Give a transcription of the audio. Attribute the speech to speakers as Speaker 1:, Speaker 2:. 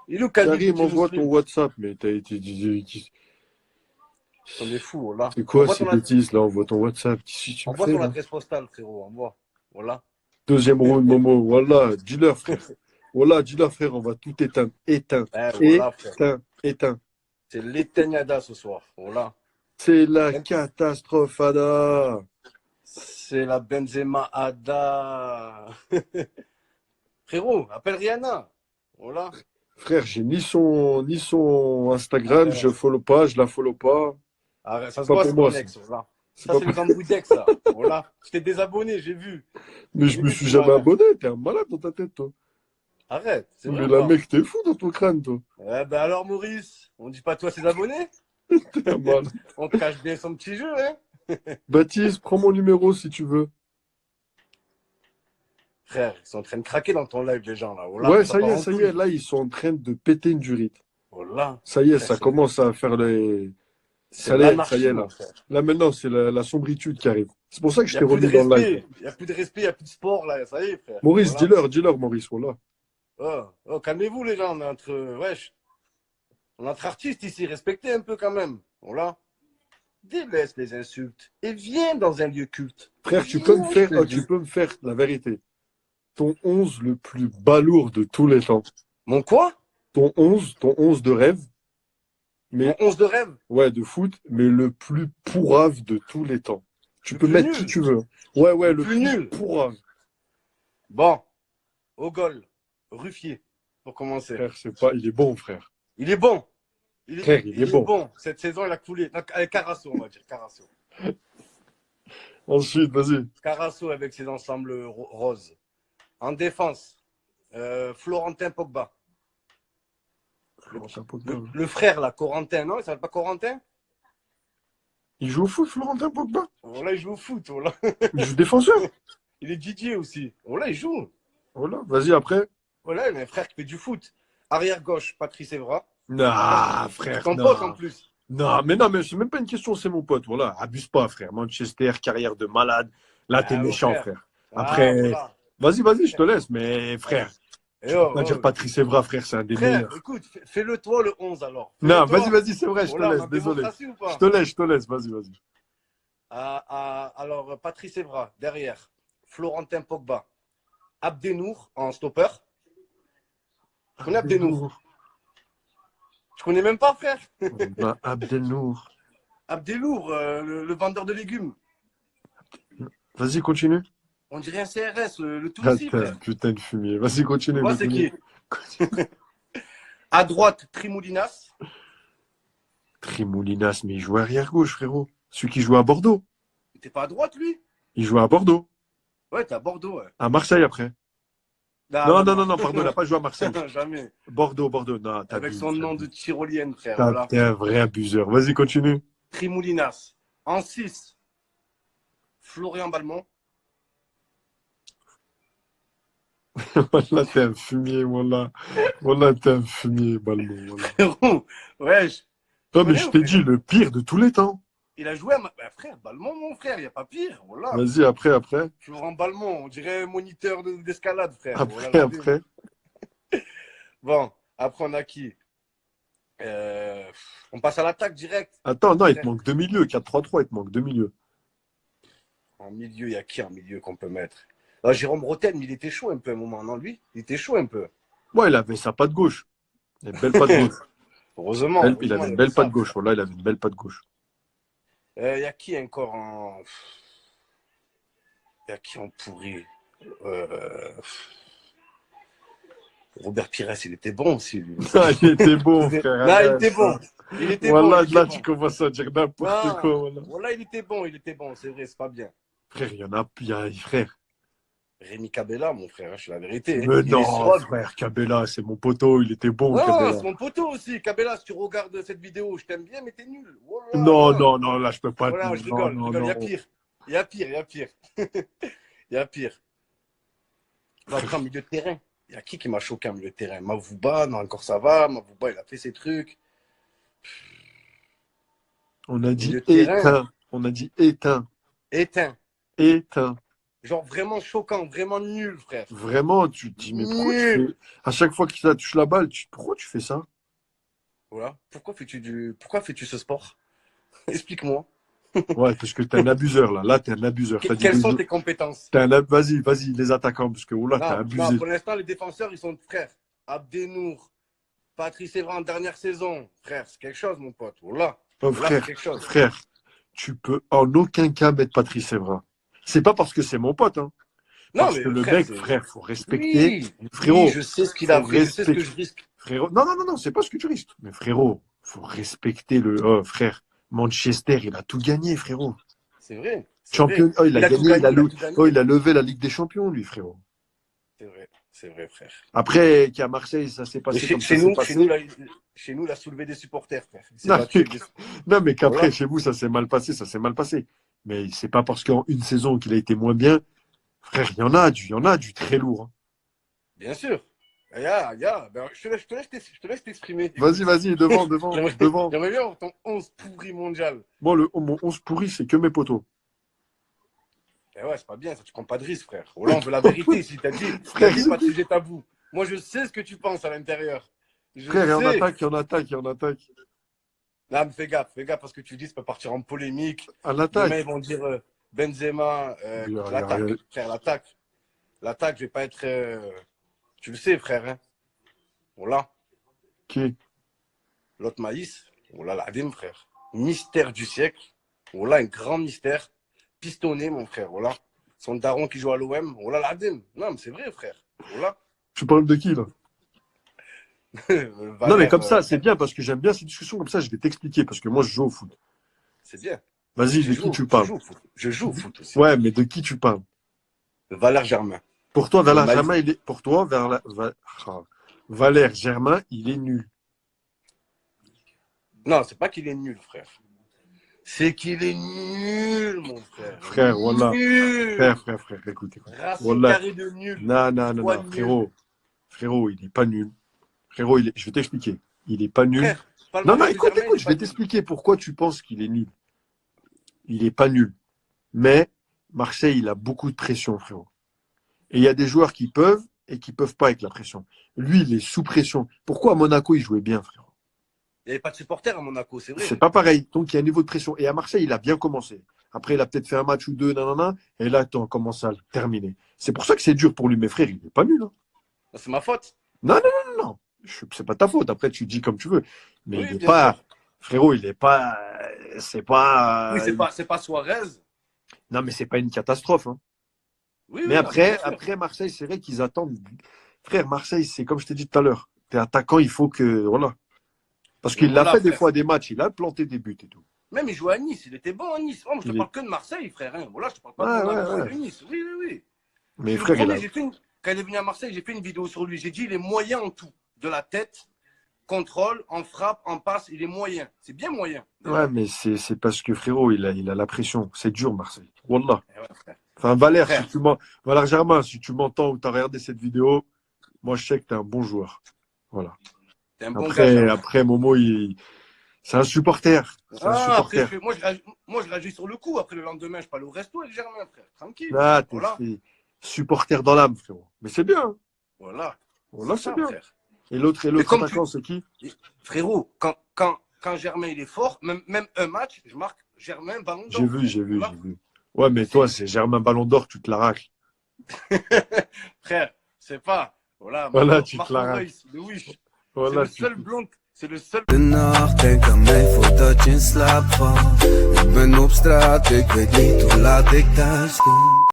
Speaker 1: Il est où Khabib
Speaker 2: Karim,
Speaker 1: Petit
Speaker 2: envoie ton
Speaker 1: Muslim?
Speaker 2: WhatsApp, mais t'as été.
Speaker 1: On est fou, voilà.
Speaker 2: C'est quoi
Speaker 1: Envoie
Speaker 2: ces
Speaker 1: ton,
Speaker 2: bêtises là? Envoie ton WhatsApp. Qu'est-ce que tu me
Speaker 1: envoie
Speaker 2: fais
Speaker 1: ton
Speaker 2: là?
Speaker 1: adresse postale, frérot. Envoie. Voilà.
Speaker 2: Deuxième round, Momo. Voilà, dis-leur, frère. Voilà, dis-leur, frère, on va tout éteindre. Éteins.
Speaker 1: Voilà, frère.
Speaker 2: Éteins. Éteins.
Speaker 1: C'est l'éteignada ce soir. Voilà.
Speaker 2: C'est la catastrophe, Ada.
Speaker 1: C'est la Benzema Ada. Frérot, appelle Rihanna. Voilà.
Speaker 2: Frère, j'ai ni son Instagram, je
Speaker 1: Arrête.
Speaker 2: follow pas, je la follow pas.
Speaker 1: Arrête. Ça
Speaker 2: C'est
Speaker 1: se
Speaker 2: pas
Speaker 1: voit,
Speaker 2: pour
Speaker 1: c'est
Speaker 2: moi,
Speaker 1: ton
Speaker 2: ça.
Speaker 1: ex. Voilà.
Speaker 2: C'est
Speaker 1: Ça,
Speaker 2: pas
Speaker 1: c'est
Speaker 2: pour...
Speaker 1: les embrouilles d'ex, ça. Voilà. Je t'ai désabonné, j'ai vu.
Speaker 2: Mais je
Speaker 1: J'ai
Speaker 2: me
Speaker 1: vu
Speaker 2: suis
Speaker 1: que tu m'as
Speaker 2: jamais
Speaker 1: rien.
Speaker 2: abonné, t'es un malade dans ta tête, toi.
Speaker 1: Arrête. C'est vrai
Speaker 2: Mais
Speaker 1: ou
Speaker 2: la
Speaker 1: pas?
Speaker 2: mec, t'es fou dans ton crâne, toi.
Speaker 1: Eh ben alors, Maurice, on dit pas toi ses abonnés?
Speaker 2: T'es un malade.
Speaker 1: On te cache bien son petit jeu, hein?
Speaker 2: Baptiste, prends mon numéro si tu veux.
Speaker 1: Frère, ils sont en train de craquer dans ton live, les gens, là. Voilà.
Speaker 2: Ouais,
Speaker 1: Ça part en
Speaker 2: ça y est,
Speaker 1: couille.
Speaker 2: là, ils sont en train de péter une durite.
Speaker 1: Voilà.
Speaker 2: Ça y est,
Speaker 1: Frère,
Speaker 2: ça commence à faire les...
Speaker 1: c'est
Speaker 2: Ça y
Speaker 1: l'anarchie,
Speaker 2: est,
Speaker 1: mon
Speaker 2: là.
Speaker 1: frère.
Speaker 2: Là, maintenant, c'est la sombritude qui arrive. C'est pour ça que
Speaker 1: Il
Speaker 2: je
Speaker 1: n'y a
Speaker 2: t'ai
Speaker 1: plus de
Speaker 2: remis dans le live, là.
Speaker 1: respect. Il n'y a plus de respect, il n'y a plus de sport, là. Ça y est, frère.
Speaker 2: Maurice,
Speaker 1: Voilà.
Speaker 2: dis-leur, Maurice, voilà.
Speaker 1: Oh, oh, calmez-vous, les gens. On est entre. Wesh. On est entre artistes ici. Respectez un peu quand même. Voilà. Délaisse les insultes et viens dans un lieu culte.
Speaker 2: Frère,
Speaker 1: Viens, je te
Speaker 2: tu
Speaker 1: dis.
Speaker 2: peux me faire la vérité. Ton 11 le plus balourd de tous les temps.
Speaker 1: Mon quoi?
Speaker 2: Ton 11 de rêve,
Speaker 1: Mon
Speaker 2: mais
Speaker 1: 11 de rêve?
Speaker 2: ouais, de foot, mais le plus pourrave de tous les temps. Tu
Speaker 1: Le
Speaker 2: peux
Speaker 1: plus
Speaker 2: mettre qui
Speaker 1: nul.
Speaker 2: tu veux. Ouais, ouais,
Speaker 1: Le
Speaker 2: le
Speaker 1: plus
Speaker 2: plus
Speaker 1: nul.
Speaker 2: pourrave.
Speaker 1: Bon, au goal. Ruffier, pour commencer.
Speaker 2: Frère, c'est pas, il est bon, frère.
Speaker 1: Il est bon.
Speaker 2: Frère, il est
Speaker 1: Il est
Speaker 2: bon.
Speaker 1: bon. Cette saison, il a coulé. Non, avec Carasso, on va dire. Carasso.
Speaker 2: Ensuite, vas-y.
Speaker 1: Carasso avec ses ensembles roses. En défense, Florentin Pogba.
Speaker 2: Florentin Pogba.
Speaker 1: Le frère, là, Corentin, non? Il s'appelle pas Corentin?
Speaker 2: Il joue au foot, Florentin Pogba.
Speaker 1: Voilà, il joue au foot. Voilà.
Speaker 2: Il joue défenseur.
Speaker 1: Il est Didier aussi. Voilà, il joue.
Speaker 2: Voilà, vas-y après.
Speaker 1: Voilà, il a un frère qui fait du foot. Arrière gauche, Patrice Evra.
Speaker 2: Non, frère,
Speaker 1: Ton pote en
Speaker 2: non.
Speaker 1: plus.
Speaker 2: Non, mais c'est même pas une question, c'est mon pote. Voilà, abuse pas, frère. Manchester, carrière de malade. Là, t'es
Speaker 1: Ah, mon
Speaker 2: méchant,
Speaker 1: frère.
Speaker 2: frère.
Speaker 1: Ah,
Speaker 2: Après,
Speaker 1: voilà.
Speaker 2: vas-y, je te laisse. Mais frère,
Speaker 1: Eh
Speaker 2: tu peux
Speaker 1: oh,
Speaker 2: pas dire
Speaker 1: oh.
Speaker 2: Patrice Evra, frère, c'est un des
Speaker 1: Frère,
Speaker 2: meilleurs.
Speaker 1: écoute, fais-le toi le 11 alors. Fais-le
Speaker 2: Non,
Speaker 1: toi.
Speaker 2: vas-y, c'est vrai, je te
Speaker 1: Voilà, on
Speaker 2: laisse,
Speaker 1: a
Speaker 2: désolé.
Speaker 1: démocratie ou pas?
Speaker 2: Je te laisse, vas-y.
Speaker 1: Alors, Patrice Evra, derrière. Florentin Pogba. Abdenour en stopper. Tu connais Abdenour? Tu connais même pas, frère?
Speaker 2: Abdelnour.
Speaker 1: Abdelour, le vendeur de légumes.
Speaker 2: Vas-y, continue.
Speaker 1: On dirait un CRS, le tout ici, frère.
Speaker 2: Putain de fumier. Vas-y, continue.
Speaker 1: Tu vois, c'est qui? À droite, Trimoulinas.
Speaker 2: Trimoulinas, mais il joue arrière-gauche, frérot. Celui qui joue à Bordeaux.
Speaker 1: T'es pas à droite, lui?
Speaker 2: Il joue à Bordeaux.
Speaker 1: Ouais, t'es à Bordeaux, ouais.
Speaker 2: À Marseille après.
Speaker 1: Non,
Speaker 2: Non, pardon, il n'a pas joué à Marseille.
Speaker 1: Jamais.
Speaker 2: Bordeaux. Non,
Speaker 1: Avec son nom de tyrolienne, frère.
Speaker 2: T'es
Speaker 1: Voilà.
Speaker 2: un vrai abuseur. Vas-y, continue.
Speaker 1: Trimoulinas. En 6, Florian Balmont.
Speaker 2: Voilà, t'es un fumier, voilà. Voilà, t'es un fumier, Balmont. Voilà.
Speaker 1: Frérot, wesh.
Speaker 2: Non, mais
Speaker 1: connais
Speaker 2: je
Speaker 1: ou
Speaker 2: t'ai
Speaker 1: frère
Speaker 2: dit le pire de tous les temps.
Speaker 1: Il a joué à bah, frère, Balmont, mon frère, il n'y a pas pire. Voilà.
Speaker 2: Vas-y, après.
Speaker 1: Florent Balmont, on dirait un moniteur d'escalade, frère.
Speaker 2: Après,
Speaker 1: Voilà,
Speaker 2: après.
Speaker 1: Bon, après, on a qui On passe à l'attaque direct.
Speaker 2: Attends, non, il te manque deux milieux. 4-3-3, il te manque deux milieux.
Speaker 1: En milieu, il y a qui en milieu qu'on peut mettre ah, Jérôme Roten, mais il était chaud un peu à un moment, non, lui? Il était chaud un peu.
Speaker 2: Ouais, il avait sa patte gauche. Il a une belle patte gauche.
Speaker 1: Heureusement.
Speaker 2: Il avait une belle patte gauche. Voilà, il avait une belle patte gauche.
Speaker 1: Il y a qui encore en. Il y a qui en pourri Robert Pires, il était bon aussi, lui.
Speaker 2: Ah, il était bon, frère.
Speaker 1: Non, il était bon. Il était
Speaker 2: voilà,
Speaker 1: bon.
Speaker 2: là, tu commences à dire n'importe quoi. Voilà.
Speaker 1: Voilà, il était bon, c'est vrai, c'est pas bien.
Speaker 2: Frère, il y en a, frère.
Speaker 1: Rémi Cabella, mon frère, c'est la vérité.
Speaker 2: Mais
Speaker 1: Il
Speaker 2: non,
Speaker 1: est
Speaker 2: frère, Cabella, c'est mon poteau, il était bon,
Speaker 1: non,
Speaker 2: Cabella.
Speaker 1: c'est mon poteau aussi. Cabella, si tu regardes cette vidéo, je t'aime bien, mais t'es nul. Voilà.
Speaker 2: Non, là, je peux pas.
Speaker 1: Voilà, je rigole. Il y a pire. Il y a pire. Il y a pire. Après, en milieu de terrain, il y a qui m'a choqué en milieu de terrain? Mavouba, non, encore ça va. Mavouba, il a fait ses trucs.
Speaker 2: On a dit éteint. On a dit éteint.
Speaker 1: Éteint.
Speaker 2: Éteint.
Speaker 1: Genre vraiment choquant, vraiment nul, frère.
Speaker 2: Vraiment, tu te dis, mais pourquoi tu
Speaker 1: Nul.
Speaker 2: fais. À chaque fois qu'il touche la balle, pourquoi tu fais ça?
Speaker 1: Voilà. Pourquoi fais-tu ce sport? Explique-moi.
Speaker 2: Ouais, parce que t'es un abuseur, là. Là, t'es un abuseur. T'as dit
Speaker 1: Quelles sont
Speaker 2: des.
Speaker 1: tes compétences?
Speaker 2: Vas-y, les attaquants, parce que oh là, t'as
Speaker 1: Non, non,
Speaker 2: abusé.
Speaker 1: pour l'instant, les défenseurs, ils sont frères. Abdenour, Patrice Evra en dernière saison. Frère, c'est quelque chose, mon pote. Voilà.
Speaker 2: Oh,
Speaker 1: Là, c'est
Speaker 2: frère,
Speaker 1: quelque chose.
Speaker 2: frère, tu peux en aucun cas mettre Patrice Evra. C'est pas parce que c'est mon pote, hein.
Speaker 1: Non,
Speaker 2: Parce
Speaker 1: mais
Speaker 2: que le
Speaker 1: frère,
Speaker 2: mec,
Speaker 1: c'est.
Speaker 2: frère, faut respecter.
Speaker 1: Oui, oui,
Speaker 2: Frérot,
Speaker 1: je sais ce qu'il
Speaker 2: faut
Speaker 1: a fait, je sais ce que
Speaker 2: respecter.
Speaker 1: je risque.
Speaker 2: Frérot, non, c'est pas ce que tu risques. Mais frérot, faut respecter le. Oh, frère, Manchester, il a tout gagné, frérot.
Speaker 1: C'est vrai, c'est vrai.
Speaker 2: Champion. Oh, il a
Speaker 1: Il a tout
Speaker 2: gagné,
Speaker 1: gagné, il a tout gagné.
Speaker 2: oh, il a levé la Ligue des Champions, lui, frérot.
Speaker 1: C'est vrai, frère.
Speaker 2: Après, qu'à Marseille, ça s'est
Speaker 1: Et
Speaker 2: passé comme ça
Speaker 1: chez
Speaker 2: s'est
Speaker 1: nous,
Speaker 2: passé.
Speaker 1: chez nous, il a soulevé des supporters, frère. Il s'est
Speaker 2: Non,
Speaker 1: battu avec des...
Speaker 2: non, mais qu'après,
Speaker 1: Voilà.
Speaker 2: chez vous, ça s'est mal passé, ça s'est mal passé. Mais c'est pas parce qu'en une saison qu'il a été moins bien. Frère, il y en a du très lourd, hein.
Speaker 1: Bien sûr. Ben, je te laisse t'exprimer.
Speaker 2: Vas-y, devant.
Speaker 1: J'aimerais bien avoir ton 11 pourri mondial.
Speaker 2: Moi, mon 11 pourri, c'est que mes poteaux.
Speaker 1: Eh ouais, c'est pas bien, ça, tu prends pas de risque, frère. Oh là, on veut la vérité ici. T'as
Speaker 2: Frère,
Speaker 1: dit pas de sujet tabou. Moi, je sais ce que tu penses à l'intérieur. Je
Speaker 2: frère,
Speaker 1: sais.
Speaker 2: il en attaque.
Speaker 1: Non, mais fais gaffe, parce que tu dis, ça peut partir en polémique.
Speaker 2: En attaque.
Speaker 1: Demain, ils vont dire Benzema, l'attaque. Frère, l'attaque. L'attaque, je vais pas être. Tu le sais, frère. Hein. Voilà.
Speaker 2: Qui?
Speaker 1: L'autre maïs, voilà, l'adem, frère. Mystère du siècle. Voilà, un grand mystère. Pistonné, mon frère. Voilà. Son daron qui joue à l'OM. Voilà, l'adem. Non, mais c'est vrai, frère. Voilà.
Speaker 2: Tu parles de qui, là?
Speaker 1: Valère,
Speaker 2: Non, mais comme ça, c'est bien, parce que j'aime bien ces discussions comme ça, je vais t'expliquer, parce que moi, je joue au foot.
Speaker 1: C'est bien.
Speaker 2: Vas-y, de qui tu parles?
Speaker 1: Je joue au foot aussi.
Speaker 2: Ouais, mais de qui tu parles?
Speaker 1: Valère Germain.
Speaker 2: Pour toi, Valère Germain, Valère Germain, il est nul.
Speaker 1: Non, c'est pas qu'il est nul, frère. C'est qu'il est nul, mon frère.
Speaker 2: Frère, voilà.
Speaker 1: Nul.
Speaker 2: Frère, écoute.
Speaker 1: Racine
Speaker 2: Voilà.
Speaker 1: carrée de nul.
Speaker 2: Non, frérot, il est pas nul. Frérot, je vais t'expliquer. Il est pas nul.
Speaker 1: Frère,
Speaker 2: Non, écoute, je vais t'expliquer pourquoi tu penses qu'il est nul. Il est pas nul. Mais Marseille, il a beaucoup de pression, frérot. Et il y a des joueurs qui peuvent et qui peuvent pas avec la pression. Lui, il est sous pression. Pourquoi à Monaco, il jouait bien, frérot?
Speaker 1: Il n'y avait pas de supporters à Monaco, c'est vrai.
Speaker 2: C'est pas pareil. Donc, il y a un niveau de pression. Et à Marseille, il a bien commencé. Après, il a peut-être fait un match ou deux, et là, on commence à le terminer. C'est pour ça que c'est dur pour lui. Mais frère, il n'est pas nul. Hein.
Speaker 1: C'est ma faute.
Speaker 2: Non. C'est pas ta faute. Après, tu dis comme tu veux. Mais
Speaker 1: Oui,
Speaker 2: il n'est
Speaker 1: bien
Speaker 2: pas.
Speaker 1: sûr.
Speaker 2: Frérot, il n'est pas. C'est pas.
Speaker 1: Oui, c'est pas Suarez.
Speaker 2: Non, mais c'est pas une catastrophe. Hein.
Speaker 1: Oui,
Speaker 2: Mais
Speaker 1: non,
Speaker 2: après Marseille, c'est vrai qu'ils attendent. Frère, Marseille, c'est comme je t'ai dit tout à l'heure. T'es attaquant, il faut que. Voilà. Parce qu'il l'a fait des fois des matchs, il a planté des buts et tout.
Speaker 1: Même il jouait à Nice, il était bon à Nice. Oh, moi, je te parle que de Marseille, frère. Hein. Voilà, je te parle pas de Monaco, de Nice. Oui.
Speaker 2: Mais frère,
Speaker 1: quand il est venu à Marseille, j'ai fait une vidéo sur lui. J'ai dit, il est moyen en tout. De la tête, contrôle, en frappe, en passe, il est moyen. C'est bien moyen.
Speaker 2: Ouais, mais c'est parce que frérot, il a la pression. C'est dur, Marseille. Wallah.
Speaker 1: Ouais,
Speaker 2: enfin, Valère, Valère Germain, si tu m'entends ou tu as regardé cette vidéo, moi, je sais que tu es un bon joueur. Voilà.
Speaker 1: Un bon gars,
Speaker 2: après, Momo, c'est un supporter.
Speaker 1: Après, moi, je réagis sur le coup. Après, le lendemain, je parle au resto avec Germain, frère. Tranquille.
Speaker 2: Là, t'es supporter dans l'âme, frérot. Mais c'est bien. Hein.
Speaker 1: Voilà,
Speaker 2: c'est bien.
Speaker 1: Frère.
Speaker 2: Et l'autre attaquant, c'est qui?
Speaker 1: Frérot, quand Germain il est fort, même un match, je marque Germain Ballon d'Or.
Speaker 2: J'ai vu. Ouais, mais toi, c'est Germain Ballon d'Or, tu te l'arraches.
Speaker 1: Frère, c'est pas.
Speaker 2: Voilà, tu te l'arraches.
Speaker 1: C'est le seul blond. C'est le seul.
Speaker 3: De nacht denk aan mij voordat je in slaap valt. Ik ben op straat, ik weet niet hoe laat ik thuis kom.